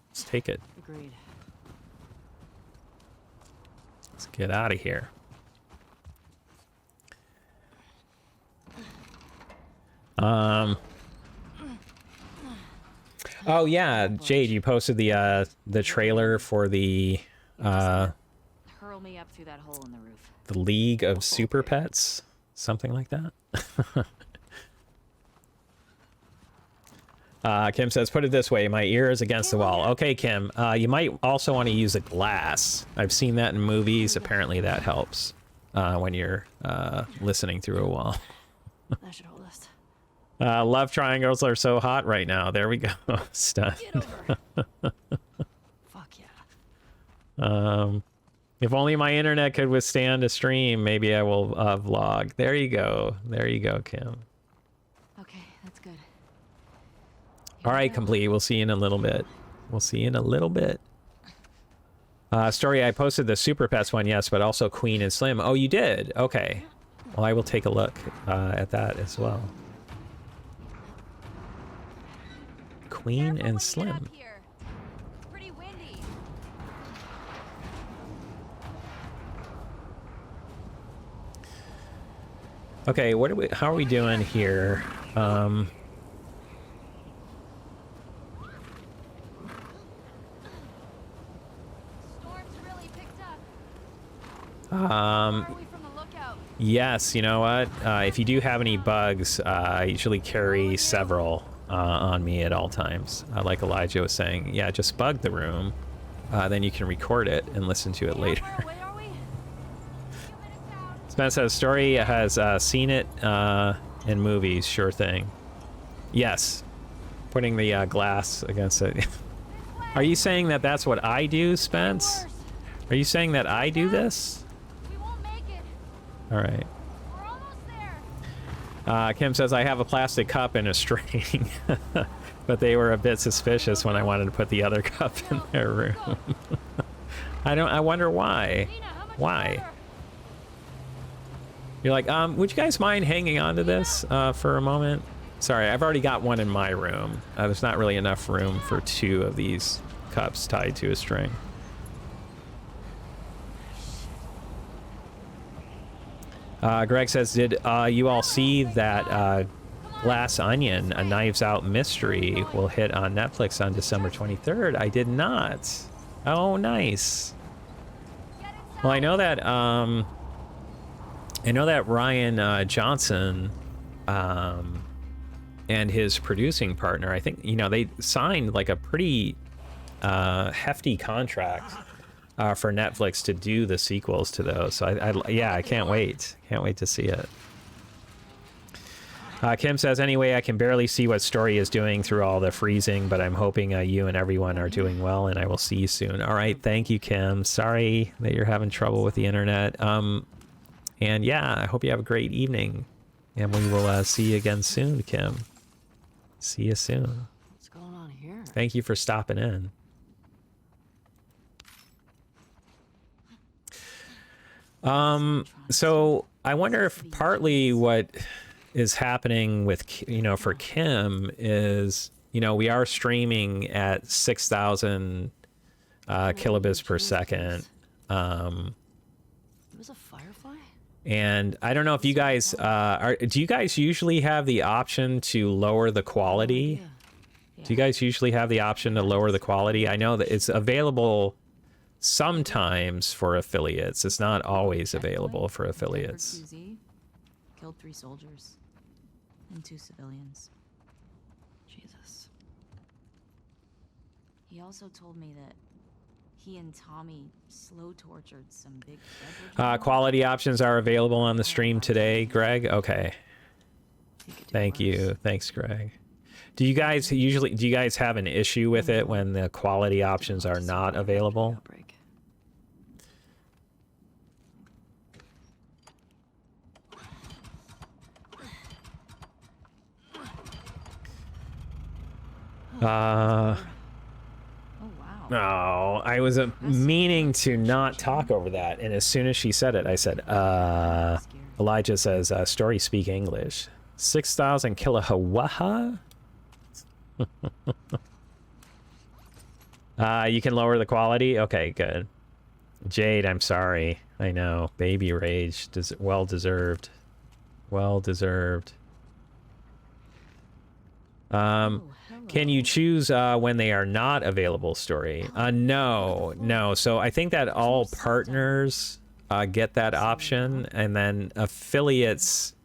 Let's take it. Agreed. Let's get out of here. Oh yeah, Jade, you posted the trailer for the hurl me up through that hole in the roof. the League of Super Pets, something like that. Kim says, put it this way, my ear is against the wall. Okay, Kim, you might also want to use a glass. I've seen that in movies. Apparently that helps when you're listening through a wall. That should hold us. Love triangles are so hot right now. There we go. Stunned. Fuck yeah. If only my internet could withstand a stream, maybe I will vlog. There you go. There you go, Kim. Okay, that's good. All right, complete. We'll see you in a little bit. We'll see you in a little bit. Story, I posted the Super Pets one, yes, but also Queen and Slim. Oh, you did? Okay. Well, I will take a look at that as well. Queen and Slim. Pretty windy. Okay, what are we? How are we doing here? Yes, you know what? If you do have any bugs, I usually carry several on me at all times. Like Elijah was saying, yeah, just bug the room. Then you can record it and listen to it later. Spence says, Story has seen it in movies, sure thing. Yes, putting the glass against it. Are you saying that that's what I do, Spence? Are you saying that I do this? All right. Kim says, I have a plastic cup and a string, but they were a bit suspicious when I wanted to put the other cup in their room. I wonder why. Why? You're like, would you guys mind hanging on to this for a moment? Sorry, I've already got one in my room. There's not really enough room for two of these cups tied to a string. Greg says, did you all see that Glass Onion, a Knives Out mystery, will hit on Netflix on December 23rd? I did not. Oh, nice. Well, I know that Ryan Johnson and his producing partner, I think, you know, they signed like a pretty hefty contract for Netflix to do the sequels to those. So yeah, I can't wait. Can't wait to see it. Kim says, anyway, I can barely see what Story is doing through all the freezing, but I'm hoping you and everyone are doing well, and I will see you soon. All right, thank you, Kim. Sorry that you're having trouble with the internet. And yeah, I hope you have a great evening, and we will see you again soon, Kim. See you soon. What's going on here? Thank you for stopping in. So I wonder if partly what is happening with, you know, for Kim is, you know, we are streaming at 6,000 kilobits per second. It was a firefly? And I don't know if you guys do you guys usually have the option to lower the quality? Do you guys usually have the option to lower the quality? I know that it's available sometimes for affiliates. It's not always available for affiliates. Killed 3 soldiers and 2 civilians. Jesus. He also told me that he and Tommy slow tortured some big Quality options are available on the stream today, Greg. Okay. Thank you. Thanks, Greg. Do you guys have an issue with it when the quality options are not available? No, I was meaning to not talk over that, and as soon as she said it, I said, Elijah says, story speak English. 6,000 kilowatt. You can lower the quality? Okay, good. Jade, I'm sorry. I know. Baby rage. Well deserved. Well deserved. Can you choose when they are not available story? No. So I think that all partners get that option, and then affiliates,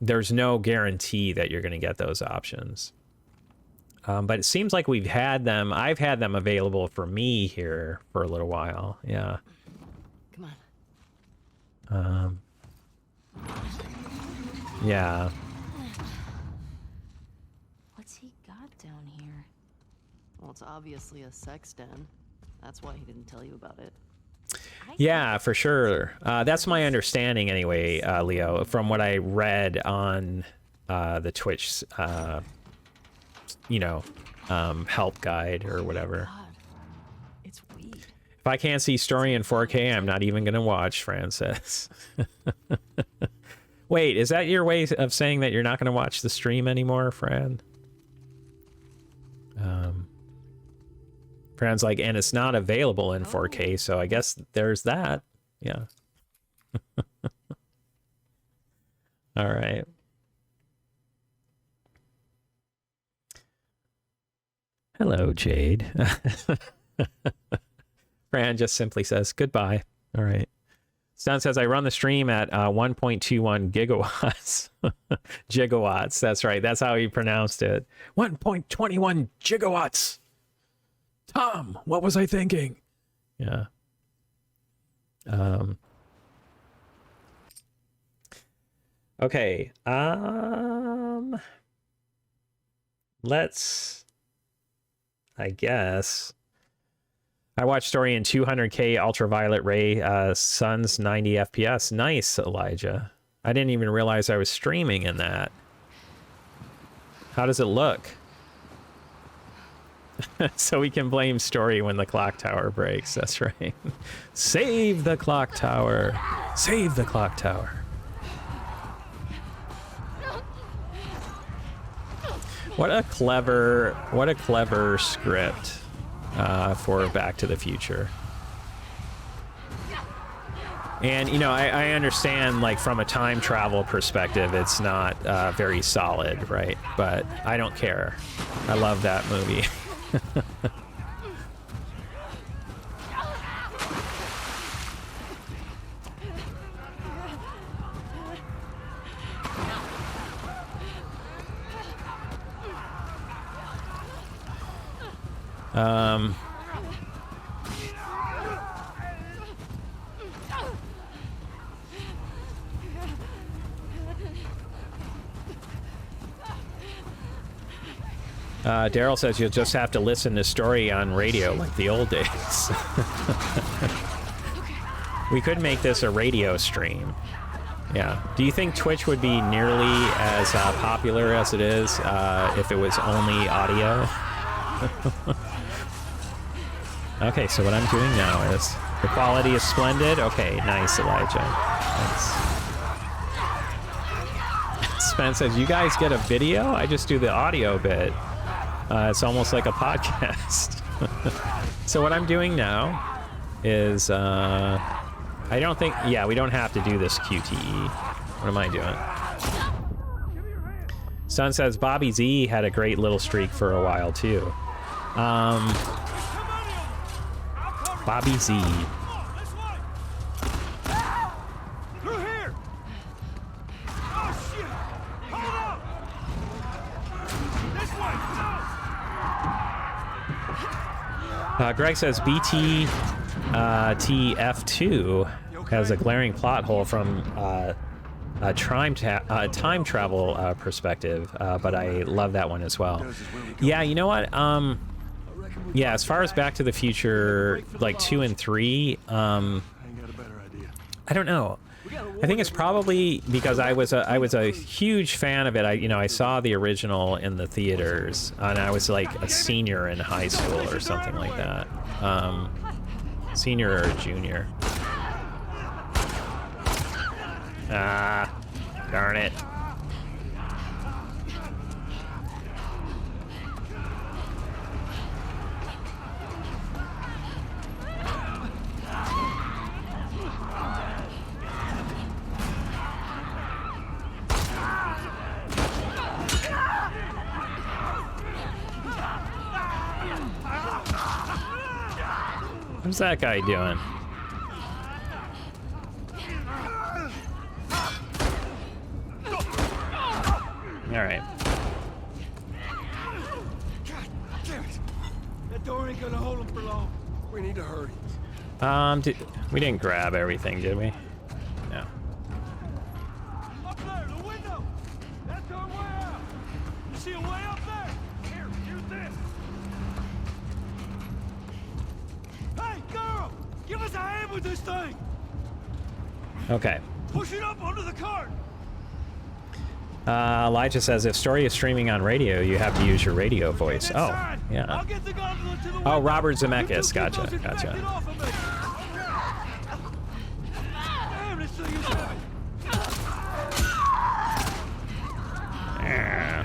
there's no guarantee that you're going to get those options. But it seems like I've had them available for me here for a little while. Yeah. Come on. Yeah. What's he got down here? Well, it's obviously a sex den. That's why he didn't tell you about it. Yeah, for sure. That's my understanding anyway, Leo, from what I read on the Twitch, help guide or whatever. It's weak. If I can't see story in 4K, I'm not even going to watch, Fran says. Wait, is that your way of saying that you're not going to watch the stream anymore, Fran? Fran's like, and it's not available in 4K, so I guess there's that. Yeah. All right. Hello, Jade. Fran just simply says goodbye. All right. Stun says, I run the stream at 1.21 gigawatts. Gigawatts, that's right. That's how he pronounced it. 1.21 gigawatts. Tom, what was I thinking? Yeah. Okay. Let's, I guess. I watched story in 200K ultraviolet ray, sun's 90 FPS. Nice, Elijah. I didn't even realize I was streaming in that. How does it look? So we can blame story when the clock tower breaks. That's right. Save the clock tower. Save the clock tower. What a clever script for Back to the Future. And, you know, I understand, like, from a time travel perspective, it's not very solid, right? But I don't care. I love that movie. Daryl says you'll just have to listen to story on radio like the old days. We could make this a radio stream. Yeah. Do you think Twitch would be nearly as popular as it is if it was only audio? Okay, so what I'm doing now is the quality is splendid. Okay, nice, Elijah. Nice. Spence says, you guys get a video? I just do the audio bit. It's almost like a podcast. So what I'm doing now is, I don't think, yeah, we don't have to do this QTE. What am I doing? Sun says, Bobby Z had a great little streak for a while too. Bobby Z. Greg says BT TF2 has a glaring plot hole from time travel perspective, but I love that one as well. Yeah, you know what? Yeah, as far as Back to the Future, like 2 and 3, I don't know. I think it's probably because I was a huge fan of it. I saw the original in the theaters, and I was like a senior in high school or something like that. Senior or junior. Ah, darn it. What's that guy doing? All right. God damn it! That door ain't gonna hold him for long. We need to hurry. We didn't grab everything, did we? No. Up there, the window. That's our way out. You see a way up there? Here, use this. Hey, girl! Give us a hand with this thing! Okay. Push it up onto the cart! Elijah says, if story is streaming on radio, you have to use your radio voice. Oh, yeah. Oh, Robert Zemeckis. Gotcha. Yeah.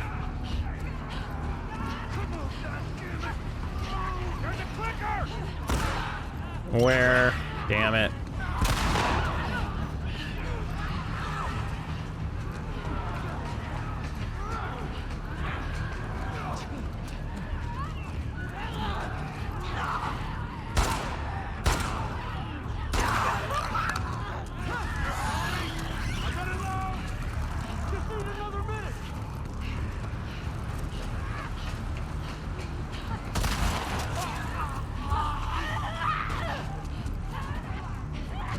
Where? Damn it.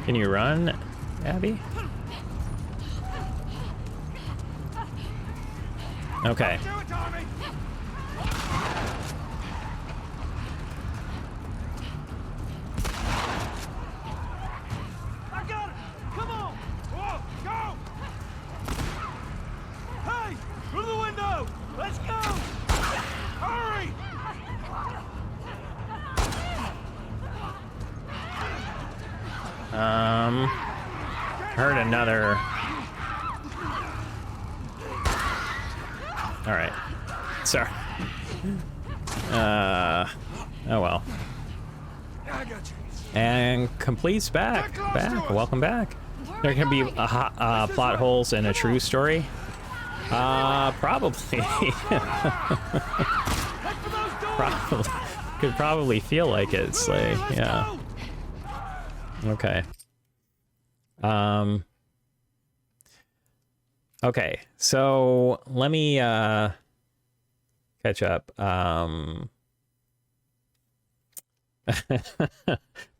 Can you run, Abby? Okay. I got it! Come on! Whoa, go! Hey! Through the window! Let's go! Hurry! Heard another. All right. Sorry. Oh well. And Complete's back. Welcome back. There can be plot holes in a true story. Probably. Probably. Could probably feel like it, Slay. Yeah. Okay. Okay, so let me catch up.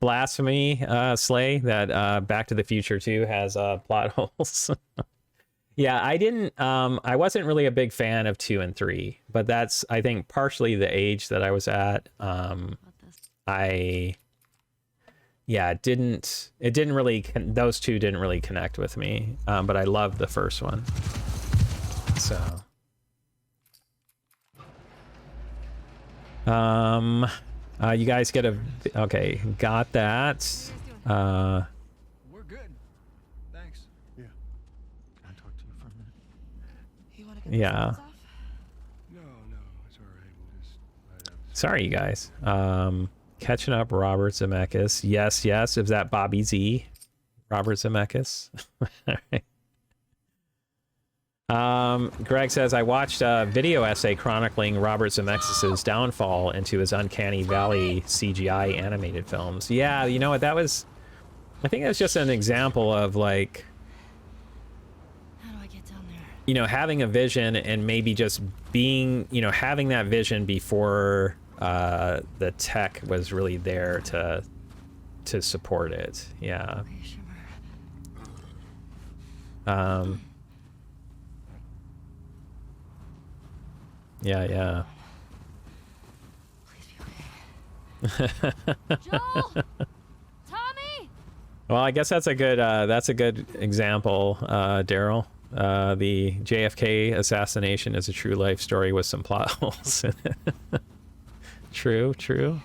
Blasphemy, Slay, that Back to the Future 2 has plot holes. Yeah, I wasn't really a big fan of 2 and 3, but that's, I think, partially the age that I was at. It didn't really, those two didn't really connect with me, but I loved the first one. So, you guys get okay, got that. We're good. Thanks. Yeah. Can I talk to you for a minute? You want to get Yeah. the off? No, it's all right. We'll just Sorry, you guys. Catching up, Robert Zemeckis. Yes. Is that Bobby Z? Robert Zemeckis. Greg says, I watched a video essay chronicling Robert Zemeckis' downfall into his Uncanny Valley CGI animated films. Yeah, you know what? I think that's just an example of, like, How do I get down there? you know, having a vision and maybe just being, you know, having that vision before the tech was really there to support it. Yeah. Yeah. Joel! Tommy! Well, I guess that's a good example, Daryl. The JFK assassination is a true life story with some plot holes in it. True. You're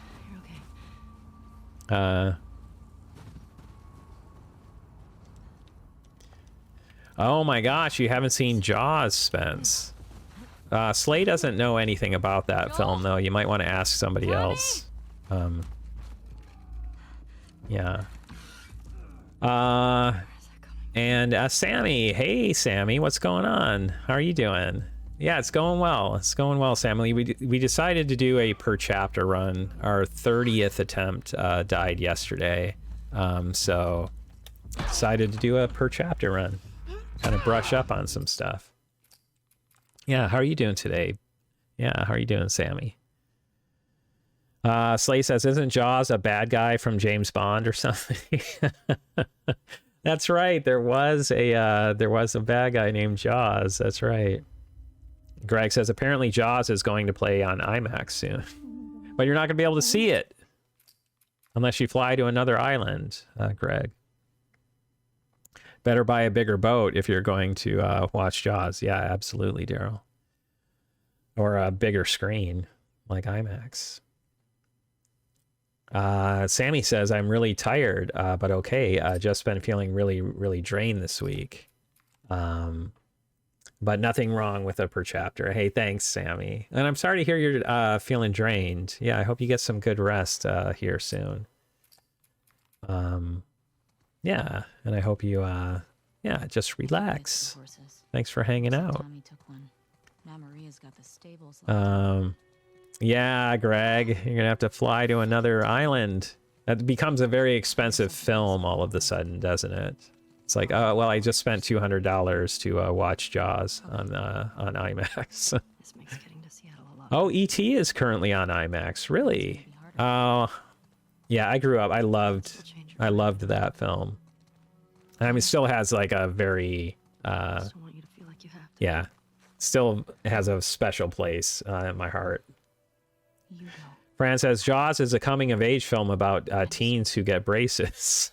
okay. Oh my gosh, you haven't seen Jaws, Spence. Slay doesn't know anything about that film, though. You might want to ask somebody else. Yeah. And Sammy. Hey, Sammy, what's going on? How are you doing? Yeah, it's going well. It's going well, Sammy. We decided to do a per chapter run. Our 30th attempt died yesterday. So decided to do a per chapter run. Kind of brush up on some stuff. Yeah, how are you doing today? Yeah, how are you doing, Sammy? Slay says, isn't Jaws a bad guy from James Bond or something? That's right. There was a bad guy named Jaws. That's right. Greg says, apparently Jaws is going to play on IMAX soon. But you're not going to be able to see it unless you fly to another island, Greg. Better buy a bigger boat if you're going to watch Jaws. Yeah, absolutely, Daryl. Or a bigger screen, like IMAX. Sammy says, I'm really tired, but okay. Just been feeling really, really drained this week. But nothing wrong with a per chapter. Hey, thanks, Sammy. And I'm sorry to hear you're feeling drained. Yeah, I hope you get some good rest here soon. Yeah, and I hope you, just relax. Thanks for hanging out. Tommy took one. Now Maria's got the stables left. Yeah, Greg, you're gonna have to fly to another island. That becomes a very expensive film all of a sudden, doesn't it? It's like, oh, well, I just spent $200 to watch Jaws on IMAX. This makes getting to Seattle a lot. Oh, E.T. is currently on IMAX. Really? Oh, yeah. I grew up. I loved that film. I mean, it still has like a very, Just don't want you to feel like you have to. yeah, still has a special place in my heart. You go. Fran says Jaws is a coming-of-age film about teens who get braces.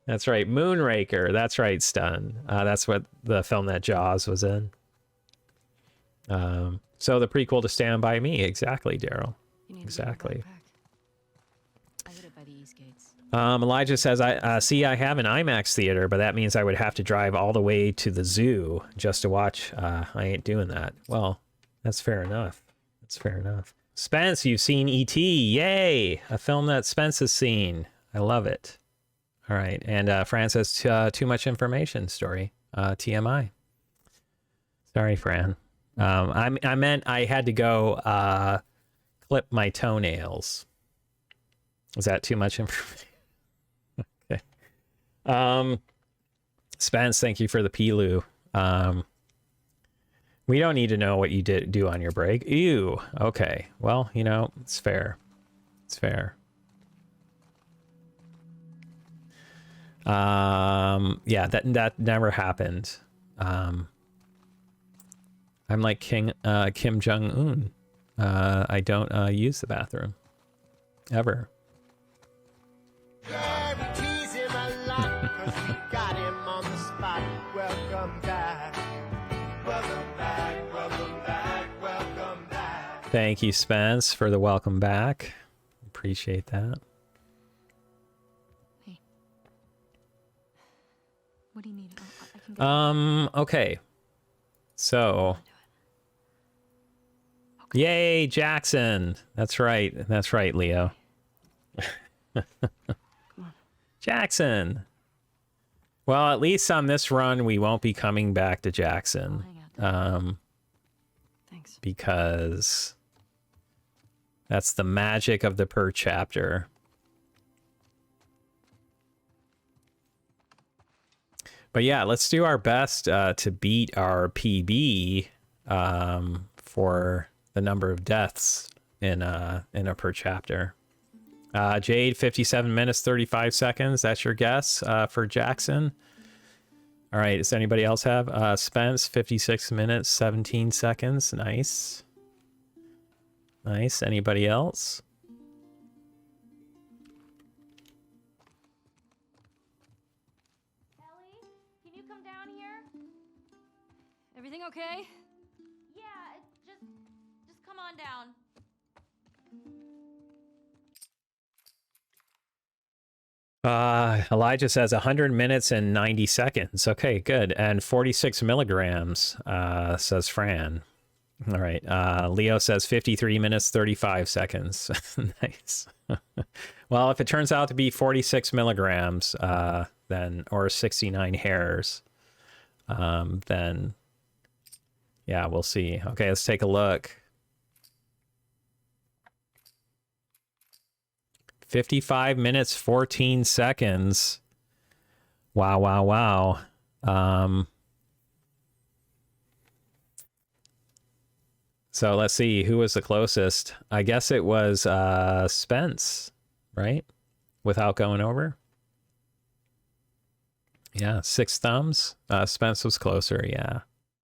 That's right, Moonraker. That's right, Stun. That's what the film that Jaws was in. So the prequel to Stand By Me. Exactly, Daryl. Exactly. I hid it by the east gates. Elijah says, I have an IMAX theater, but that means I would have to drive all the way to the zoo just to watch. I ain't doing that. Well, that's fair enough. That's fair enough. Spence, you've seen E.T. Yay! A film that Spence has seen. I love it. All right. And Fran says, too much information story. TMI. Sorry, Fran. I meant I had to go clip my toenails. Was that too much information? Okay. Spence, thank you for the Pilu. We don't need to know what you do on your break. Ew. Okay. Well, you know, it's fair. It's fair. Yeah, that never happened. I'm like Kim Jong-un. I don't use the bathroom. Ever. Thank you, Spence, for the welcome back. Appreciate that. Hey. What do you need? I can go. Okay. So. Okay. Yay, Jackson. That's right. That's right, Leo. Come on. Jackson. Well, at least on this run, we won't be coming back to Jackson. Thanks. Because that's the magic of the per chapter. But yeah, let's do our best to beat our PB for the number of deaths in a per chapter. Jade, 57 minutes, 35 seconds. That's your guess for Jackson. All right, does anybody else have? Spence, 56 minutes, 17 seconds. Nice. Nice. Anybody else? Ellie, can you come down here? Everything okay? Yeah, just come on down. Elijah says 100 minutes and 90 seconds. Okay, good. And 46 milligrams, says Fran. All right. Leo says 53 minutes, 35 seconds. Nice. Well, if it turns out to be 46 milligrams, then, or 69 hairs, then, yeah, we'll see. Okay, let's take a look. 55 minutes, 14 seconds. Wow, wow, wow. So let's see, who was the closest? I guess it was Spence, right? Without going over. Yeah, 6 thumbs. Spence was closer, yeah.